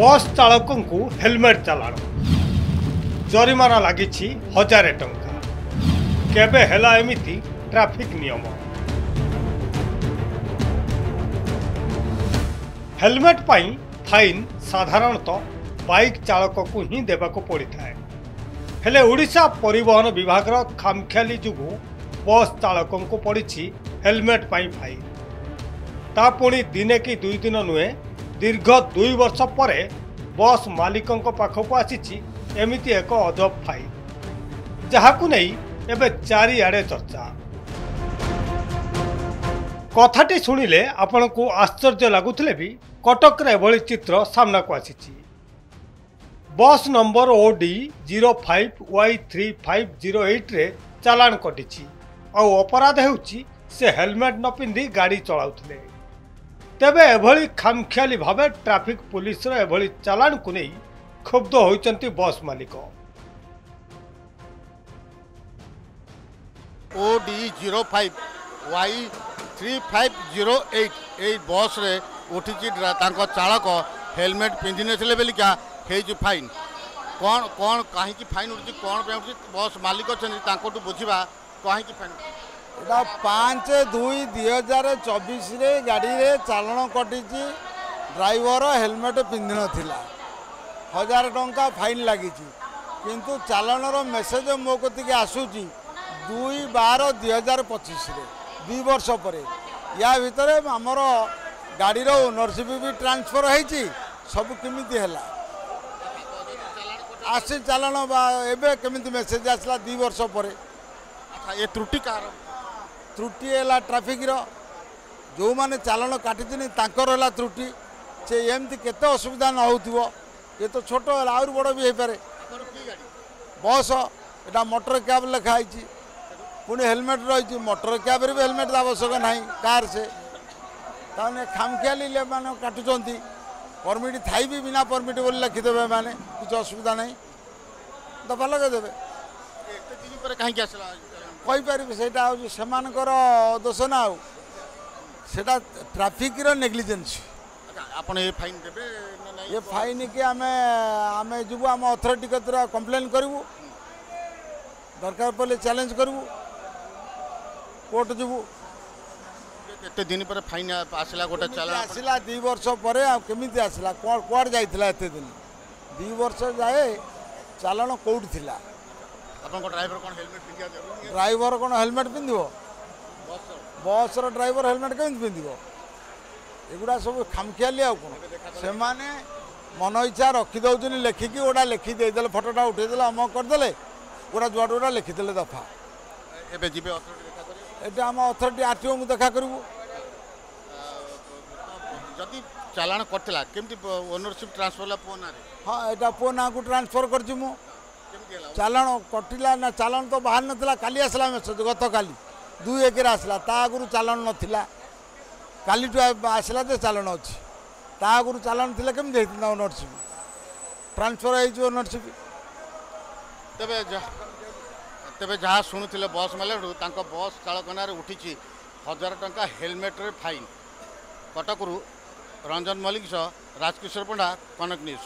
बस चालक को हेलमेट चालाण जरिमाना लगी 1000 टंका केबे हेला एमिति ट्रैफिक नियम हेलमेट पाई फाइन साधारणतः बाइक चालक को ही देवाको पड़िଥାଏ हेले ओडिशा परिवहन विभाग खामख्याली जुगु बस चालकों को पड़ी हेलमेट पाई फाइन ता पुणी दिने कि 2 दिन नुहे दीर्घ 2 वर्ष पर बस मालिकों पाखक आसी एमिति एक अजब फाइन जहाकु नहीं एबे चारिआडे चर्चा कथाटी शुणिले आपण को आश्चर्य लगुले भी कटक रे एभली चित्र सामना को आसी बस नंबर ओडी 05Y3508 रे चालान कटिछि और अपराध हेउछि से हेलमेट न पिंधि गाड़ी चलाउथिले तेबे एभली खामख्याली भावे ट्रैफिक पुलिस रो एभली चालान को नहीं क्षुब्ध होइचंती बस मालिक OD 05Y3508 ए बस रे उठी चालक हेलमेट पिंधि नथिले बेलिका हेजु फाइन कौन कौन कहीं फाइन उठी कौन पे उठी बस मालिक अच्छे बुझा कहीं फाइन 5/2/2024 रे गाड़ी रे चालान कटी ड्राइवर हेलमेट पिंधि नथिला 1000 टंका फाइन लगी किंतु चालान रो मेसेज मो कतिके आसूची 2/12/2025 रे 2 वर्ष पर या भितर आमर गाड़ी रो ओनरशिप भी ट्रांसफर होती सब केमिति हैला आसी चालान एबे केमिति मेसेज आसला 2 वर्ष पर ये त्रुटि कार त्रुटि है ट्राफिक जो माने चालान काटी है त्रुटि से एमती केते असुविधा न हो ये तो छोट है आउर बड़ भी हो पारे बस एटा मोटर कैब लिखाई पुणी हेलमेट रही मोटर कैब भी हेलमेट आवश्यक ना कार से ताने खामखियाली माने काटुचंती परमिट थाई भी बिना परमिट बोली लिखिदेवे माने कुछ असुविधा नहीं दफा लगेदेवे कहीपर से दोष ना आटा ट्राफिक नेग्लिजेंस ये फाइन कि आम जीव आम अथॉरिटी कतरा कंप्लेन करूँ दरकार पड़े चैलेंज करूँ कोर्ट जीवु एते दिन पर फाइन आसला गोटे चला आसला 2 वर्ष पर केमिति आसला कुआड़ जाइथिला एते दिन 2 वर्ष जाए चालान कोउठ थिला आपन को ड्राइवर कोन हेलमेट पिंदिया ड्राइवर कोन हेलमेट पिंदिबो बस रो ड्राइवर हेलमेट केमिति पिंदिबो एगुडा सब खामखियाली आ कोन से माने मन इच्छा रखी दउजनी लेखिकी ओडा लेखि दे देले फोटोटा उठे देले हम कर देले ओडा जुआडा लिखि देले दफा एबे जिबे अथॉरिटी देखा करी एटा हम अथॉरिटी आरटीओ मु देखा करबो जदि चालान करतला केमति ओनरशिप ट्रांसफर ला फोन आरे हां एटा फोन आ को ट्रांसफर करछि मु चालान कटिला ना चालान तो बाहर नथिला काली आसला मेसेज गत काली 2/1 आसला ता आगुरु चालान नथिला काली तो आसला जे चालान अछि ता आगुरु चालान थिला केमति हेतिना ओनरशिप ट्रांसफर है जो ओनरशिप तेबे जहाँ शुणुले बस मालू बस चालक ना उठी 1000 टंका हेलमेट रे फाइन कटकरू रंजन मल्लिक राजकिशोर पंडा कनक न्यूज।